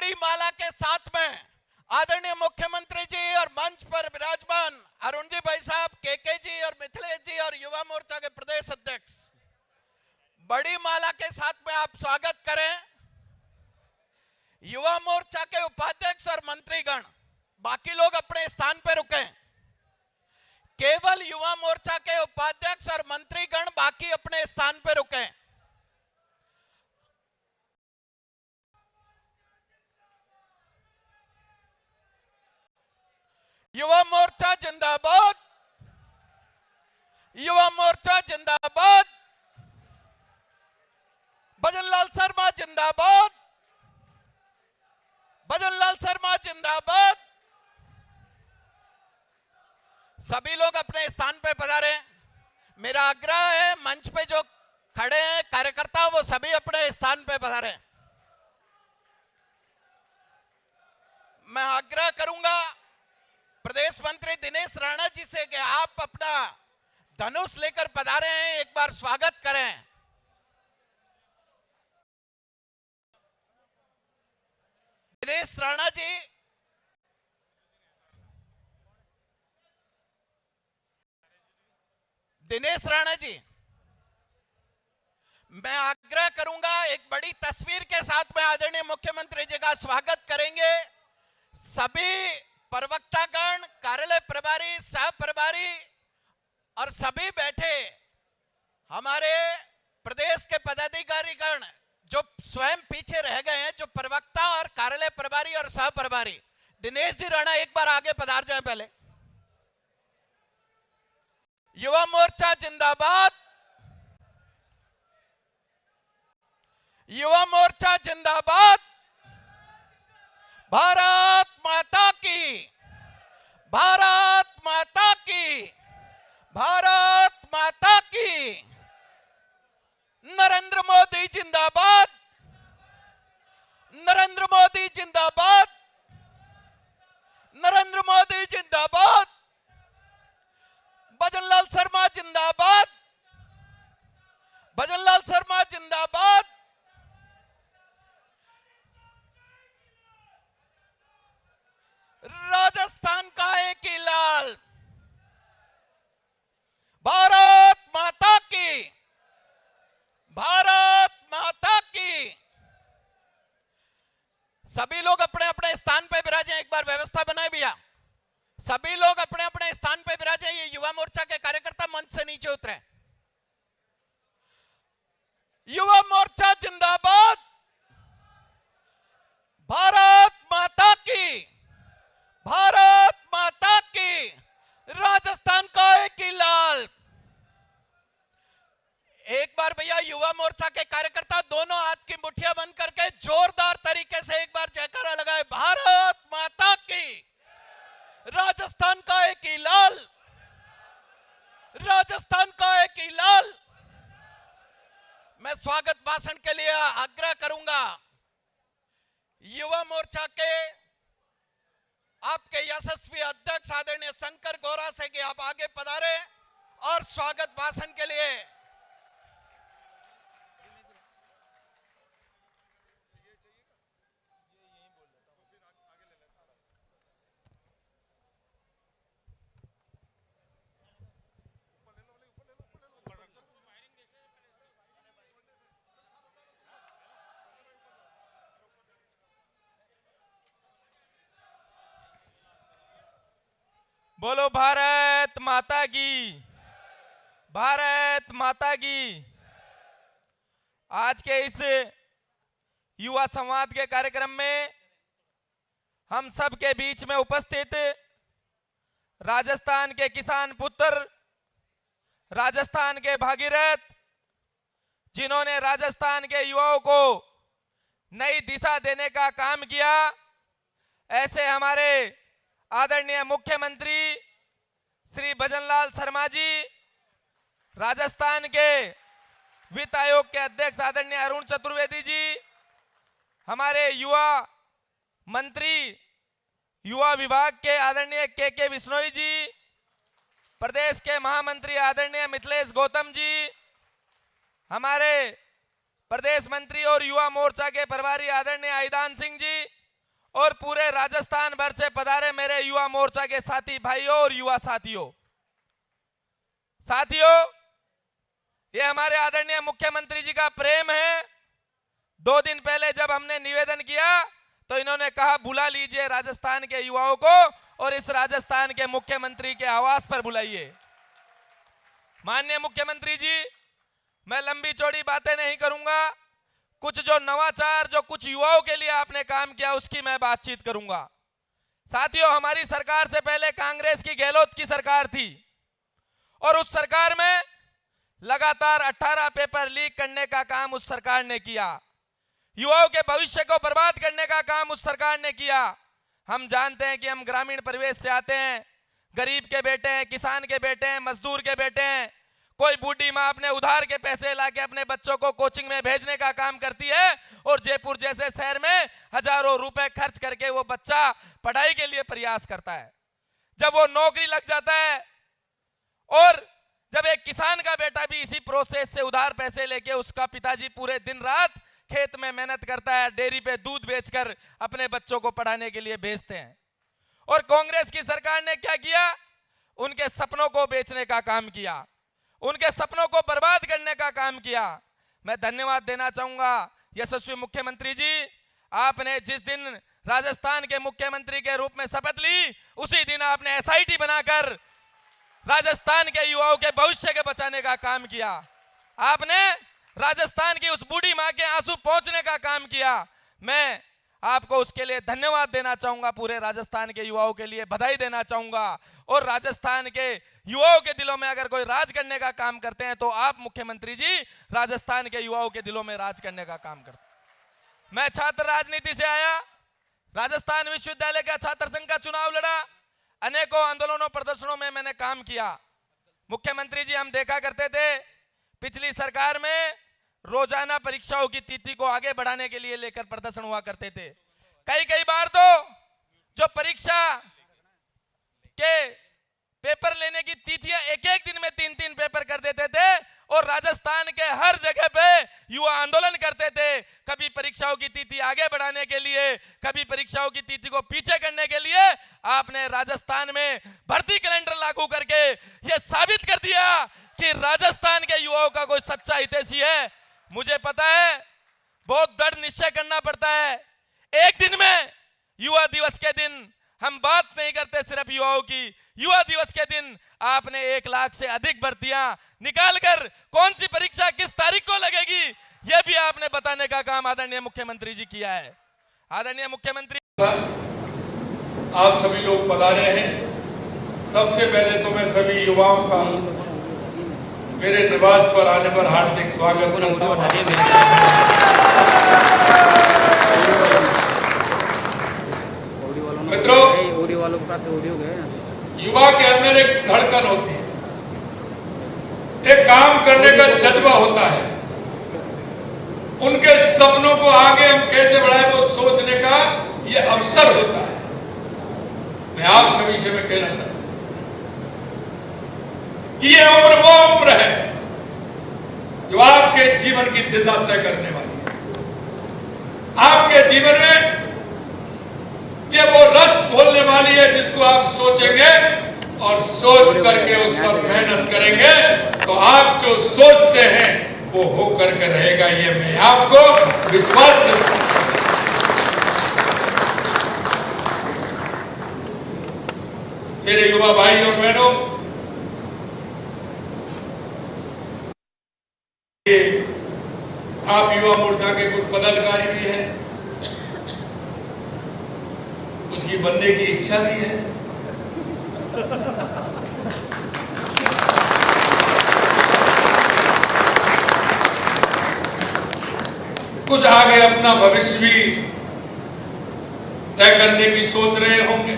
बड़ी माला के साथ में आदरणीय मुख्यमंत्री जी और मंच पर विराजमान अरुण जी भाई साहब, केके जी और मिथिलेश जी और युवा मोर्चा के प्रदेश अध्यक्ष, बड़ी माला के साथ में आप स्वागत करें। युवा मोर्चा के उपाध्यक्ष और मंत्रीगण बाकी लोग अपने स्थान पर रुकें। केवल युवा मोर्चा के उपाध्यक्ष और मंत्रीगण बाकी अपने स्थान पर रुकें। युवा मोर्चा जिंदाबाद, युवा मोर्चा जिंदाबाद, भजनलाल शर्मा जिंदाबाद, भजनलाल शर्मा जिंदाबाद। सभी लोग अपने स्थान पर पधारे। मेरा आग्रह है मंच पे जो खड़े हैं कार्यकर्ता वो सभी अपने स्थान पर पधारे। मैं आग्रह करूंगा प्रदेश मंत्री दिनेश राणा जी से कि आप अपना धनुष लेकर पधारे हैं, एक बार स्वागत करें। दिनेश राणा जी, दिनेश राणा जी, मैं आग्रह करूंगा एक बड़ी तस्वीर के साथ में आदरणीय मुख्यमंत्री जी का स्वागत करेंगे। सभी प्रवक्तागण, कार्यालय प्रभारी, सह प्रभारी और सभी बैठे हमारे प्रदेश के पदाधिकारीगण जो स्वयं पीछे रह गए हैं, जो प्रवक्ता और कार्यालय प्रभारी और सह प्रभारी। दिनेश जी राणा एक बार आगे पधार जाएं पहले। युवा मोर्चा जिंदाबाद, युवा मोर्चा जिंदाबाद। भारत माता की, भारत माता की, भारत माता की। नरेंद्र मोदी जिंदाबाद, नरेंद्र मोदी जिंदाबाद, नरेंद्र मोदी जिंदाबाद। भजनलाल शर्मा जिंदाबाद, भजनलाल शर्मा जिंदाबाद। राजस्थान का एक ही लाल, भारत माता की, भारत माता की। सभी लोग अपने अपने स्थान पर विराजे। एक बार व्यवस्था बनाए भैया, सभी लोग अपने अपने स्थान पर विराजे। ये युवा मोर्चा के कार्यकर्ता मंच से नीचे उतरे। युवा मोर्चा जिंदाबाद, भारत माता की, भारत माता की। राजस्थान का एक ही लाल। एक बार भैया युवा मोर्चा के कार्यकर्ता दोनों हाथ की मुट्ठियां बंद करके जोरदार तरीके से एक बार जयकारा लगाए। भारत माता की, राजस्थान का एक ही लाल, राजस्थान का एक ही लाल। मैं स्वागत भाषण के लिए आग्रह करूंगा युवा मोर्चा के आपके यशस्वी अध्यक्ष आदरणीय शंकर गौरा से कि आप आगे पधारे और स्वागत भाषण के लिए। बोलो भारत माता की, भारत माता की। आज के इस युवा संवाद के कार्यक्रम में हम सब के बीच में उपस्थित राजस्थान के किसान पुत्र, राजस्थान के भागीरथ, जिन्होंने राजस्थान के युवाओं को नई दिशा देने का काम किया, ऐसे हमारे आदरणीय मुख्यमंत्री श्री भजनलाल शर्मा जी, राजस्थान के वित्त आयोग के अध्यक्ष आदरणीय अरुण चतुर्वेदी जी, हमारे युवा मंत्री युवा विभाग के आदरणीय के बिश्नोई जी, प्रदेश के महामंत्री आदरणीय मिथिलेश गौतम जी, हमारे प्रदेश मंत्री और युवा मोर्चा के प्रभारी आदरणीय आईदान सिंह जी, और पूरे राजस्थान भर से पधारे मेरे युवा मोर्चा के साथी भाइयों और युवा साथियों, ये हमारे आदरणीय मुख्यमंत्री जी का प्रेम है। 2 दिन पहले जब हमने निवेदन किया तो इन्होंने कहा बुला लीजिए राजस्थान के युवाओं को और इस राजस्थान के मुख्यमंत्री के आवास पर बुलाइए। माननीय मुख्यमंत्री जी, मैं लंबी चौड़ी बातें नहीं करूंगा, कुछ जो नवाचार जो कुछ युवाओं के लिए आपने काम किया उसकी मैं बातचीत करूंगा। साथियों, हमारी सरकार से पहले कांग्रेस की गहलोत की सरकार थी और उस सरकार में लगातार 18 पेपर लीक करने का काम उस सरकार ने किया। युवाओं के भविष्य को बर्बाद करने का काम उस सरकार ने किया। हम जानते हैं कि हम ग्रामीण परिवेश से आते हैं, गरीब के बेटे हैं, किसान के बेटे हैं, मजदूर के बेटे हैं। कोई बूढ़ी माँ अपने उधार के पैसे लाके अपने बच्चों को कोचिंग में भेजने का काम करती है और जयपुर जैसे शहर में हजारों रुपए खर्च करके वो बच्चा पढ़ाई के लिए प्रयास करता है। जब वो नौकरी लग जाता है और जब एक किसान का बेटा भी इसी प्रोसेस से उधार पैसे लेके उसका पिताजी पूरे दिन रात खेत में मेहनत करता है, डेयरी पे दूध बेचकर अपने बच्चों को पढ़ाने के लिए भेजते हैं। और कांग्रेस की सरकार ने क्या किया? उनके सपनों को बेचने का काम किया, उनके सपनों को बर्बाद करने का काम किया। मैं धन्यवाद देना चाहूंगा यशस्वी मुख्यमंत्री जी, आपने जिस दिन राजस्थान के मुख्यमंत्री के रूप में शपथ ली उसी दिन आपने एसआईटी बनाकर राजस्थान के युवाओं के भविष्य के बचाने का काम किया। आपने राजस्थान की उस बूढ़ी मां के आंसू पहुंचने का काम किया। मैं आपको उसके लिए धन्यवाद देना चाहूंगा, पूरे राजस्थान के युवाओं के लिए बधाई देना चाहूंगा। और राजस्थान के युवाओं के दिलों में अगर कोई राज करने का काम करते हैं तो आप मुख्यमंत्री जी राजस्थान के युवाओं के दिलों में राज करने का काम करते हैं। मैं छात्र राजनीति से आया, राजस्थान विश्वविद्यालय का छात्र संघ का चुनाव लड़ा, अनेकों आंदोलनों प्रदर्शनों में मैंने काम किया। मुख्यमंत्री जी, हम देखा करते थे पिछली सरकार में रोजाना परीक्षाओं की तिथि को आगे बढ़ाने के लिए लेकर प्रदर्शन हुआ करते थे। कई बार तो जो परीक्षा के पेपर लेने की तिथियां एक दिन में 3 पेपर कर देते थे और राजस्थान के हर जगह पे युवा आंदोलन करते थे, कभी परीक्षाओं की तिथि आगे बढ़ाने के लिए, कभी परीक्षाओं की तिथि को पीछे करने के लिए। आपने राजस्थान में भर्ती कैलेंडर लागू करके यह साबित कर दिया कि राजस्थान के युवाओं का कोई सच्चा हितैषी है। मुझे पता है बहुत दृढ़ निश्चय करना पड़ता है। एक दिन में युवा दिवस के दिन हम बात नहीं करते सिर्फ युवाओं की, युवा दिवस के दिन आपने 1 लाख से अधिक भर्तियां निकालकर कौन सी परीक्षा किस तारीख को लगेगी यह भी आपने बताने का काम आदरणीय मुख्यमंत्री जी किया है। आदरणीय मुख्यमंत्री, आप सभी लोग पधारे हैं। सबसे पहले तो मैं सभी युवाओं का मेरे निवास पर आने पर हार्दिक स्वागत करता हूं। मित्रों, युवा के अंदर एक धड़कन होती है, एक काम करने का जज्बा होता है, उनके सपनों को आगे हम कैसे बढ़ाएं वो सोचने का ये अवसर होता है। मैं आप सभी से मैं कहना चाहता हूं कि ये उम्र वो उम्र है जो आपके जीवन की दिशा तय करने वाली है। आपके जीवन में ये वो रस घोलने वाली है जिसको आप सोचेंगे और सोच करके उस पर मेहनत करेंगे तो आप जो सोचते हैं वो हो करके रहेगा। ये मैं आपको विश्वास देता हूं। मेरे युवा भाई और बहनों, आप युवा मोर्चा के कुछ पदाधिकारी भी हैं, उसकी बनने की इच्छा भी है। कुछ आगे अपना भविष्य भी तय करने की सोच रहे होंगे।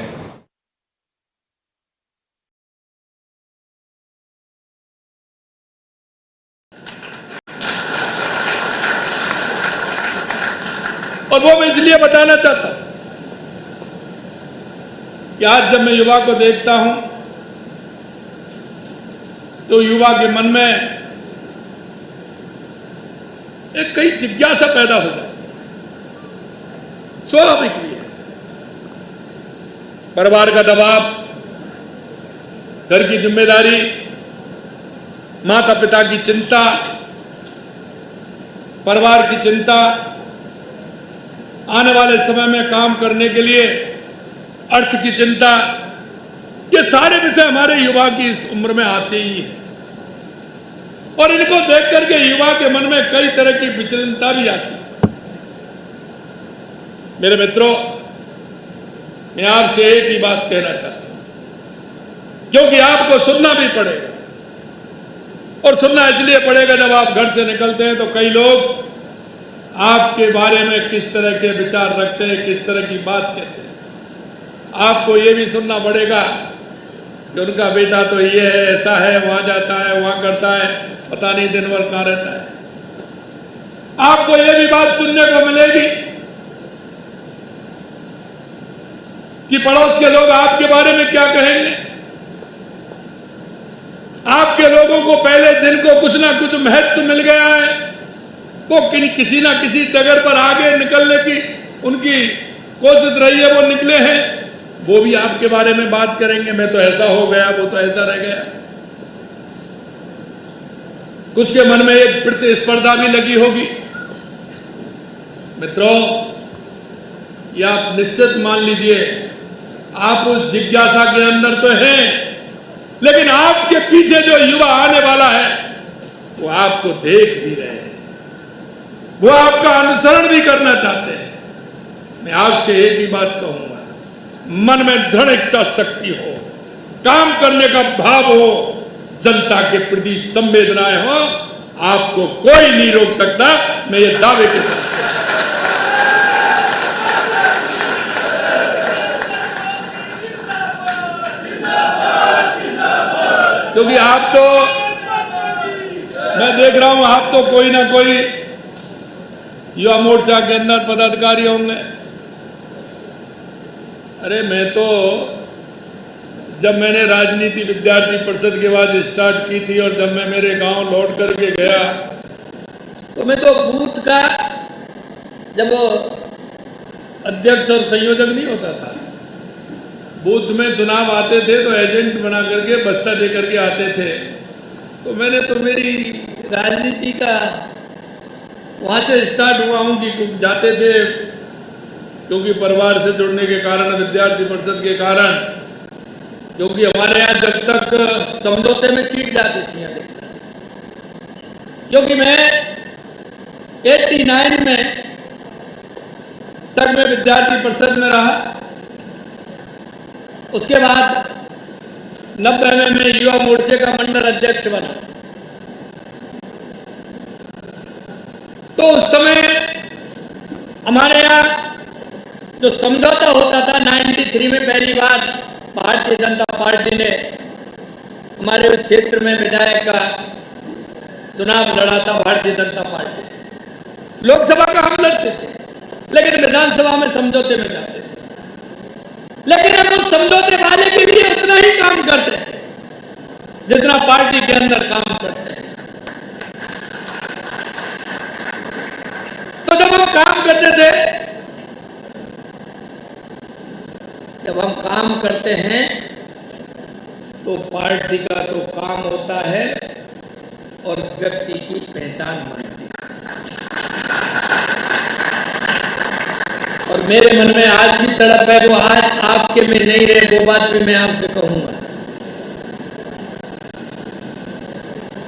और वो मैं इसलिए बताना चाहता हूं कि आज जब मैं युवा को देखता हूं तो युवा के मन में एक कई जिज्ञासा पैदा हो जाती है, स्वाभाविक भी है। परिवार का दबाव, घर की जिम्मेदारी, माता पिता की चिंता, परिवार की चिंता, आने वाले समय में काम करने के लिए अर्थ की चिंता, ये सारे विषय हमारे युवा की इस उम्र में आते ही हैं और इनको देख करके युवा के मन में कई तरह की विचलितता भी आती है। मेरे मित्रों, मैं आपसे एक ही बात कहना चाहता हूं, क्योंकि आपको सुनना भी पड़ेगा और सुनना इसलिए पड़ेगा, जब आप घर से निकलते हैं तो कई लोग आपके बारे में किस तरह के विचार रखते हैं, किस तरह की बात कहते हैं। आपको यह भी सुनना पड़ेगा कि उनका बेटा तो ये है, ऐसा है, वहां जाता है, वहां करता है, पता नहीं दिन भर कहां रहता है। आपको यह भी बात सुनने को मिलेगी कि पड़ोस के लोग आपके बारे में क्या कहेंगे। आपके लोगों को पहले जिनको कुछ ना कुछ महत्व मिल गया है, वो किसी ना किसी डगर पर आगे निकलने की उनकी कोशिश रही है, वो निकले हैं, वो भी आपके बारे में बात करेंगे, मैं तो ऐसा हो गया, वो तो ऐसा रह गया। कुछ के मन में एक प्रतिस्पर्धा भी लगी होगी। मित्रों, ये आप निश्चित मान लीजिए, आप उस जिज्ञासा के अंदर तो हैं, लेकिन आपके पीछे जो युवा आने वाला है वो आपको देख भी रहे हैं, वो आपका अनुसरण भी करना चाहते हैं। मैं आपसे एक ही बात कहूंगा, मन में दृढ़ इच्छा शक्ति हो, काम करने का भाव हो, जनता के प्रति संवेदनाएं हो, आपको कोई नहीं रोक सकता। मैं ये दावे के साथ, क्योंकि आप तो, मैं देख रहा हूं, आप तो कोई ना कोई युवा मोर्चा के अंदर पदाधिकारी होंगे। अरे मैं तो, जब मैंने राजनीति विद्यार्थी परिषद के बाद स्टार्ट की थी और जब मैं मेरे गांव लौट करके गया, तो मैं तो बूथ का जब अध्यक्ष और संयोजक नहीं होता था, बूथ में चुनाव आते थे तो एजेंट बना करके बस्ता दे करके आते थे। तो मैंने तो मेरी राजनीति का वहाँ से स्टार्ट हुआ हूँ कि जाते थे, क्योंकि परिवार से जुड़ने के कारण, विद्यार्थी परिषद के कारण, क्योंकि हमारे यहाँ जब तक समझौते में सीट जाती थी, क्योंकि मैं 89 में तक मैं विद्यार्थी परिषद में रहा। उसके बाद 90 में मैं युवा मोर्चे का मंडल अध्यक्ष बना। तो उस समय हमारे यहाँ जो समझौता होता था, 93 में पहली बार भारतीय जनता पार्टी ने हमारे उस क्षेत्र में विधायक का चुनाव लड़ा था। भारतीय जनता पार्टी लोकसभा का हम लड़ते थे, लेकिन विधानसभा में समझौते में जाते थे। लेकिन हम उस समझौते वाले के लिए उतना ही काम करते थे जितना पार्टी के अंदर काम करते हैं। तो जब हम काम करते थे, जब हम काम करते हैं तो पार्टी का तो काम होता है और व्यक्ति की पहचान बनती है। और मेरे मन में आज भी तड़प है, वो आज आपके में नहीं रहे, वो बात भी मैं आपसे कहूंगा।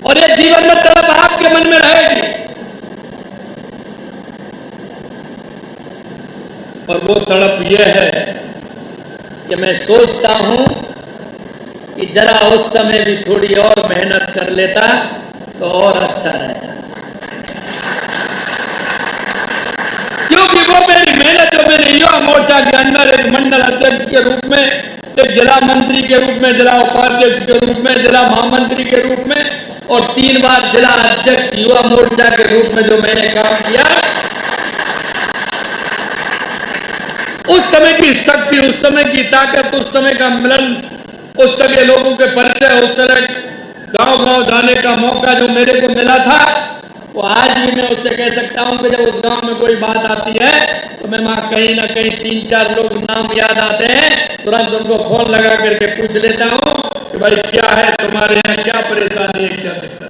और ये जीवन में तड़प आपके मन में रहेगी, और वो तड़प यह है कि मैं सोचता हूं कि जरा उस समय भी थोड़ी और मेहनत कर लेता तो और अच्छा रहता। क्योंकि वो मेरी मेहनत जो मैंने युवा मोर्चा के अंदर एक मंडल अध्यक्ष के रूप में, एक जिला मंत्री के रूप में, जिला उपाध्यक्ष के रूप में, जिला महामंत्री के रूप में और 3 बार जिला अध्यक्ष युवा मोर्चा के रूप में जो मैंने काम किया, उस समय की शक्ति, उस समय की ताकत, उस समय का मिलन, उस तरह के लोगों के परिचय, उस तरह गांव-गांव जाने का मौका जो मेरे को मिला था, वो आज भी मैं उससे कह सकता हूं कि जब उस गांव में कोई बात आती है तो मैं वहां कहीं ना कहीं 3-4 लोग नाम याद आते हैं, तुरंत उनको फोन लगा करके पूछ लेता हूं कि भाई क्या है तुम्हारे यहाँ, क्या परेशानी है, क्या दिक्कत है।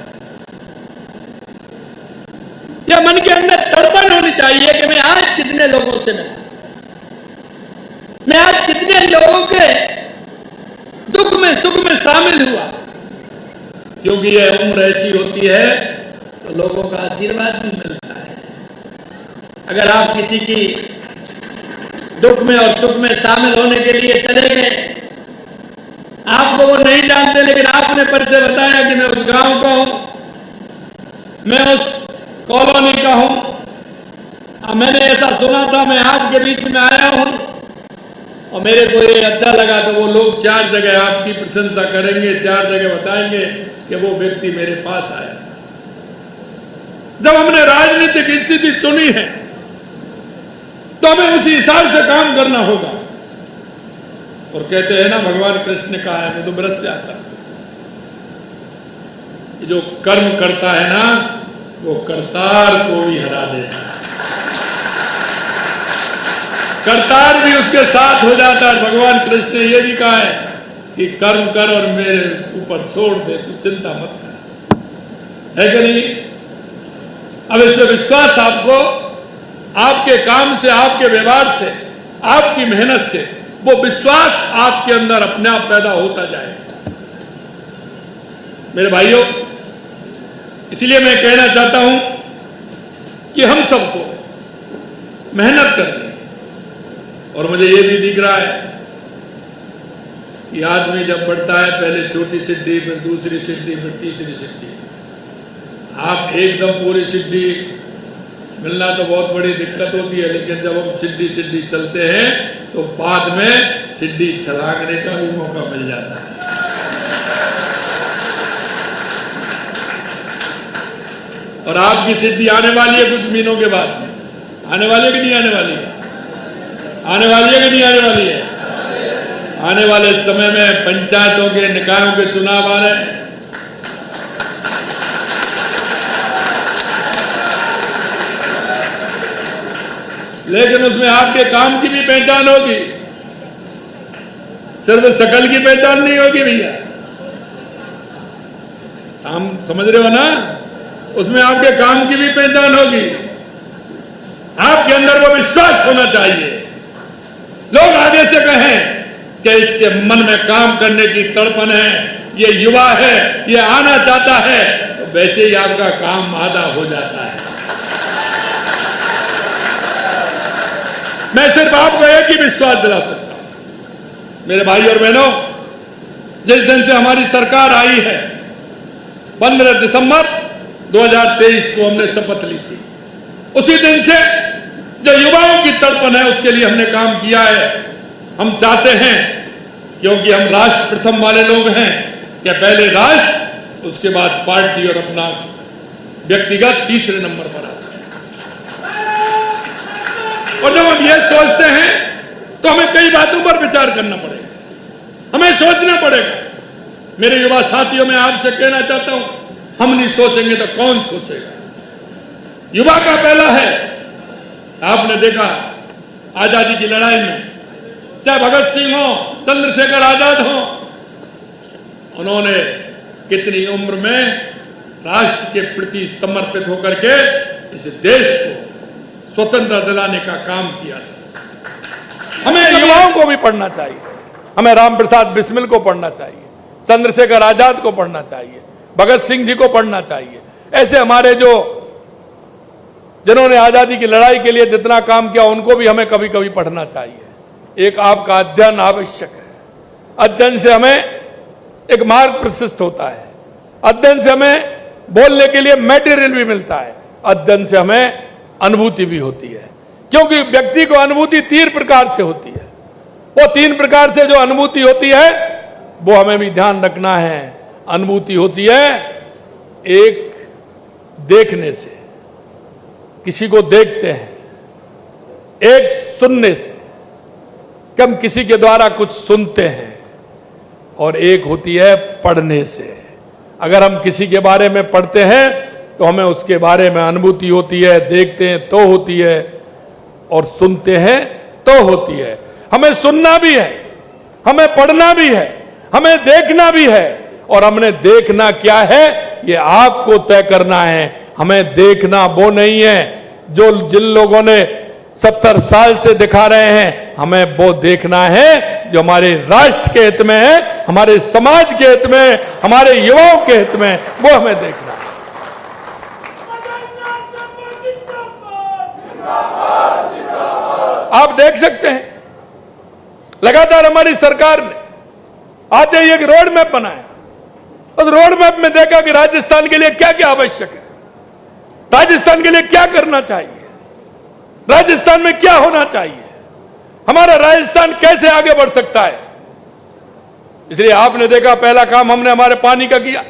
या मन के अंदर तड़पन होनी चाहिए कि मैं आज कितने लोगों से मैं आज कितने लोगों के दुख में सुख में शामिल हुआ, क्योंकि यह उम्र ऐसी होती है तो लोगों का आशीर्वाद भी मिलता है। अगर आप किसी की दुख में और सुख में शामिल होने के लिए चले गए, आपको वो नहीं जानते लेकिन आपने परिचय बताया कि मैं उस गांव का हूं, मैं उस कॉलोनी का हूं, अब मैंने ऐसा सुना था, मैं आपके बीच में आया हूं और मेरे को ये अच्छा लगा, तो वो लोग 4 जगह आपकी प्रशंसा करेंगे, 4 जगह बताएंगे कि वो व्यक्ति मेरे पास आया था। जब हमने राजनीतिक स्थिति चुनी है तो हमें उसी हिसाब से काम करना होगा। और कहते हैं ना, भगवान कृष्ण ने कहा है, मैं तो ब्रज से आता, जो कर्म करता है ना वो करतार को भी हरा देता है, करतार भी उसके साथ हो जाता है। भगवान कृष्ण ने यह भी कहा है कि कर्म कर और मेरे ऊपर छोड़ दे, तू चिंता मत कर, है कि नहीं? अब इसमें विश्वास आपको आपके काम से, आपके व्यवहार से, आपकी मेहनत से वो विश्वास आपके अंदर अपने आप पैदा होता जाएगा। मेरे भाइयों, इसलिए मैं कहना चाहता हूं कि हम सबको मेहनत करनी है। और मुझे ये भी दिख रहा है कि आदमी जब बढ़ता है, पहले छोटी सिद्धि, फिर दूसरी सिद्धि, फिर तीसरी सिद्धि। आप एकदम पूरी सिद्धि मिलना तो बहुत बड़ी दिक्कत होती है, लेकिन जब हम सिद्धि चलते हैं तो बाद में सिद्धि छलांगने का भी मौका मिल जाता है। और आपकी सिद्धि आने वाली है कुछ महीनों के बाद में। आने वाली है कि नहीं आने वाली है? आने वाली है कि नहीं आने वाली है? आने वाले समय में पंचायतों के, निकायों के चुनाव आ रहे हैं। लेकिन उसमें आपके काम की भी पहचान होगी, सिर्फ शकल की पहचान नहीं होगी भैया। हम समझ रहे हो ना? उसमें आपके काम की भी पहचान होगी। आपके अंदर वो विश्वास होना चाहिए। लोग आगे से कहें कि इसके मन में काम करने की तड़पन है, ये युवा है, ये आना चाहता है, तो वैसे ही आपका काम आधा हो जाता है। मैं सिर्फ आपको एक ही विश्वास दिला सकता हूं मेरे भाई और बहनों, जिस दिन से हमारी सरकार आई है, 15 दिसंबर 2023 को हमने शपथ ली थी, उसी दिन से जो युवाओं की तड़पन है उसके लिए हमने काम किया है। हम चाहते हैं, क्योंकि हम राष्ट्र प्रथम वाले लोग हैं, कि पहले राष्ट्र, उसके बाद पार्टी और अपना व्यक्तिगत तीसरे नंबर पर आता है। और जब हम ये सोचते हैं तो हमें कई बातों पर विचार करना पड़ेगा, हमें सोचना पड़ेगा। मेरे युवा साथियों, मैं आपसे कहना चाहता हूं, हम नहीं सोचेंगे तो कौन सोचेगा? युवा का पहला है, आपने देखा आजादी की लड़ाई में, चाहे भगत सिंह हो, चंद्रशेखर आजाद हो, उन्होंने कितनी उम्र में राष्ट्र के प्रति समर्पित होकर के इस देश को स्वतंत्रता दिलाने का काम किया था। हमें युवाओं को भी पढ़ना चाहिए, हमें राम प्रसाद बिस्मिल को पढ़ना चाहिए, चंद्रशेखर आजाद को पढ़ना चाहिए, भगत सिंह जी को पढ़ना चाहिए। ऐसे हमारे जिन्होंने आजादी की लड़ाई के लिए जितना काम किया, उनको भी हमें कभी कभी पढ़ना चाहिए। एक आपका अध्ययन आवश्यक है। अध्ययन से हमें एक मार्ग प्रशस्त होता है, अध्ययन से हमें बोलने के लिए मटेरियल भी मिलता है, अध्ययन से हमें अनुभूति भी होती है। क्योंकि व्यक्ति को अनुभूति 3 प्रकार से होती है। वो 3 प्रकार से जो अनुभूति होती है वो हमें भी ध्यान रखना है। अनुभूति होती है, एक देखने से, किसी को देखते हैं, एक सुनने से, कि हम किसी के द्वारा कुछ सुनते हैं, और एक होती है पढ़ने से। अगर हम किसी के बारे में पढ़ते हैं तो हमें उसके बारे में अनुभूति होती है, देखते हैं तो होती है और सुनते हैं तो होती है। हमें सुनना भी है, हमें पढ़ना भी है, हमें देखना भी है, और हमने देखना क्या है ये आपको तय करना है। हमें देखना वो नहीं है जो जिन लोगों ने 70 साल से दिखा रहे हैं, हमें वो देखना है जो हमारे राष्ट्र के हित में है, हमारे समाज के हित में, हमारे युवाओं के हित में, वो हमें देखना है। आप देख सकते हैं लगातार हमारी सरकार ने आते ही एक रोड मैप बनाया। उस रोड मैप में देखा कि राजस्थान के लिए क्या क्या आवश्यक है, राजस्थान के लिए क्या करना चाहिए, राजस्थान में क्या होना चाहिए, हमारा राजस्थान कैसे आगे बढ़ सकता है। इसलिए आपने देखा पहला काम हमने हमारे पानी का किया,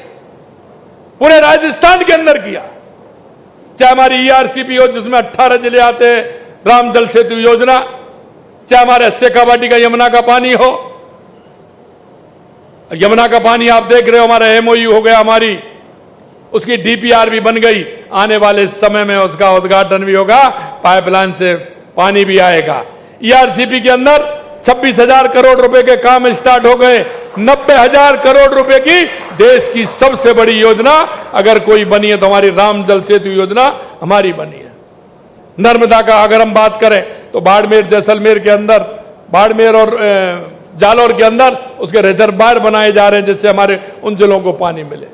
पूरे राजस्थान के अंदर किया। चाहे हमारी ईआरसीपी हो जिसमें 18 जिले आते हैं, राम जल सेतु योजना, चाहे हमारे शेखावाटी का यमुना का पानी हो। यमुना का पानी आप देख रहे हो, हमारा एमओयू हो गया, हमारी उसकी डीपीआर भी बन गई। आने वाले समय में उसका उद्घाटन भी होगा, पाइपलाइन से पानी भी आएगा। ईआरसीपी के अंदर 26,000 करोड़ रुपए के काम स्टार्ट हो गए। 90,000 करोड़ रुपए की देश की सबसे बड़ी योजना अगर कोई बनी है तो हमारी राम जल सेतु योजना हमारी बनी है। नर्मदा का अगर हम बात करें तो बाड़मेर जैसलमेर के अंदर, बाड़मेर और जालौर के अंदर उसके रिजर्वायर बनाए जा रहे हैं जिससे हमारे उन जिलों को पानी मिले।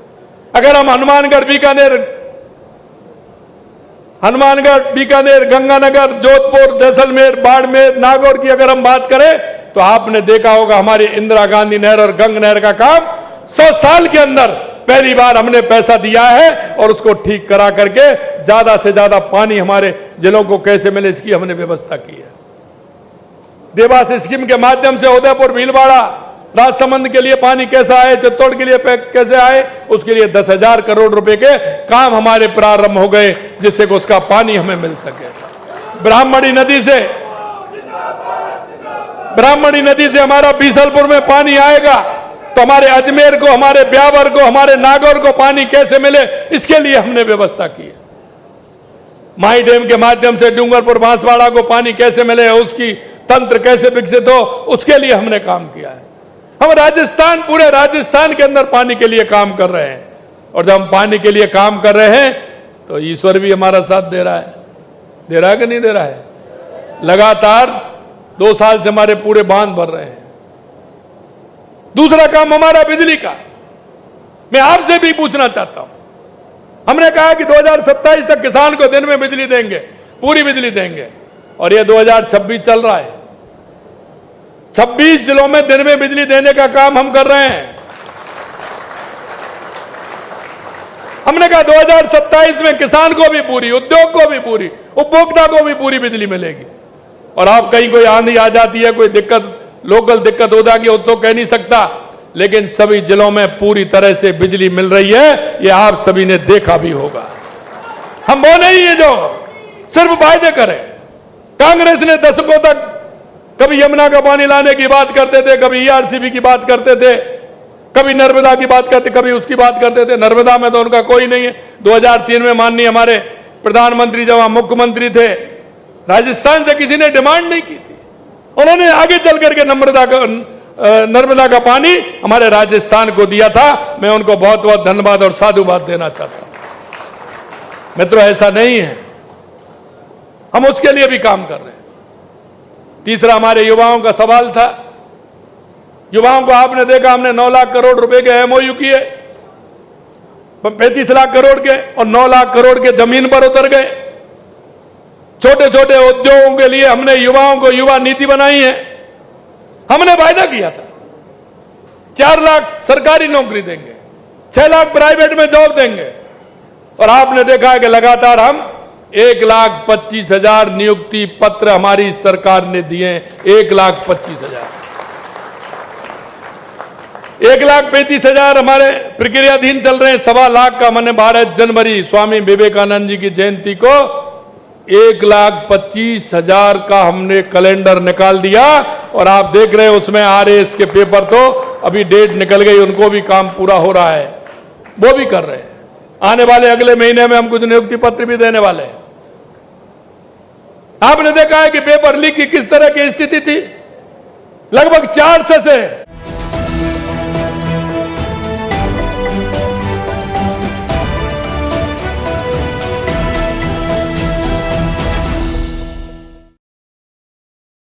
अगर हम हनुमानगढ़, बीकानेर, गंगानगर, जोधपुर, जैसलमेर, बाड़मेर, नागौर की अगर हम बात करें तो आपने देखा होगा हमारी इंदिरा गांधी नहर और गंग नहर का काम 100 साल के अंदर पहली बार हमने पैसा दिया है और उसको ठीक करा करके ज्यादा से ज्यादा पानी हमारे जिलों को कैसे मिले इसकी हमने व्यवस्था की है। देवास स्कीम के माध्यम से उदयपुर, भीलवाड़ा, राजसमंद के लिए पानी कैसे आए, चित्तौड़ के लिए कैसे आए, उसके लिए 10,000 करोड़ रुपए के काम हमारे प्रारंभ हो गए जिससे कि उसका पानी हमें मिल सके। ब्राह्मणी नदी से हमारा बीसलपुर में पानी आएगा तो हमारे अजमेर को, हमारे ब्यावर को, हमारे नागौर को पानी कैसे मिले इसके लिए हमने व्यवस्था की है। माई डैम के माध्यम से डूंगरपुर, बांसवाड़ा को पानी कैसे मिले, उसकी तंत्र कैसे विकसित हो, उसके लिए हमने काम किया है। हम राजस्थान, पूरे राजस्थान के अंदर पानी के लिए काम कर रहे हैं और जब हम पानी के लिए काम कर रहे हैं तो ईश्वर भी हमारा साथ दे रहा है। दे रहा है कि नहीं दे रहा है? लगातार 2 साल से हमारे पूरे बांध भर रहे हैं। दूसरा काम हमारा बिजली का, मैं आपसे भी पूछना चाहता हूं। हमने कहा कि 2027 तक किसान को दिन में बिजली देंगे, पूरी बिजली देंगे, और ये 2026 चल रहा है। 26 जिलों में दिन में बिजली देने का काम हम कर रहे हैं। हमने कहा 2027 में किसान को भी पूरी, उद्योग को भी पूरी, उपभोक्ता को भी पूरी बिजली मिलेगी। और आप कहीं कोई आंधी आ जाती है, कोई दिक्कत, लोकल दिक्कत हो जाएगी, वो तो कह नहीं सकता, लेकिन सभी जिलों में पूरी तरह से बिजली मिल रही है, ये आप सभी ने देखा भी होगा। हम वो नहीं है जो सिर्फ वायदे करें। कांग्रेस ने दशकों तक कभी यमुना का पानी लाने की बात करते थे, कभी ईआरसीबी की बात करते थे, कभी नर्मदा की बात करते, कभी उसकी बात करते थे। नर्मदा में तो उनका कोई नहीं है। 2003 में माननीय हमारे प्रधानमंत्री जब वहां मुख्यमंत्री थे, राजस्थान से किसी ने डिमांड नहीं की थी, उन्होंने आगे चल करके नर्मदा का पानी हमारे राजस्थान को दिया था। मैं उनको बहुत बहुत धन्यवाद और साधुवाद देना चाहता हूं। मित्रों, ऐसा नहीं है, हम उसके लिए भी काम कर रहे हैं। तीसरा हमारे युवाओं का सवाल था। युवाओं को आपने देखा, हमने 9 लाख करोड़ रुपए के एमओयू किए, 35 लाख करोड़ के, और 9 लाख करोड़ के जमीन पर उतर गए। छोटे छोटे उद्योगों के लिए हमने युवाओं को युवा नीति बनाई है। हमने वायदा किया था 4 लाख सरकारी नौकरी देंगे, 6 लाख प्राइवेट में जॉब देंगे, और आपने देखा है कि लगातार हम 1,25,000 नियुक्ति पत्र हमारी सरकार ने दिए। 1,25,000, 1,35,000 हमारे प्रक्रियाधीन चल रहे हैं। 1.25 लाख का मैंने 12 जनवरी स्वामी विवेकानंद जी की जयंती को 1,25,000 का हमने कैलेंडर निकाल दिया, और आप देख रहे हैं उसमें आरएएस के पेपर तो अभी डेट निकल गई, उनको भी काम पूरा हो रहा है, वो भी कर रहे हैं। आने वाले अगले महीने में हम कुछ नियुक्ति पत्र भी देने वाले हैं। आपने देखा है कि पेपर लीक की किस तरह की स्थिति थी। लगभग 400 से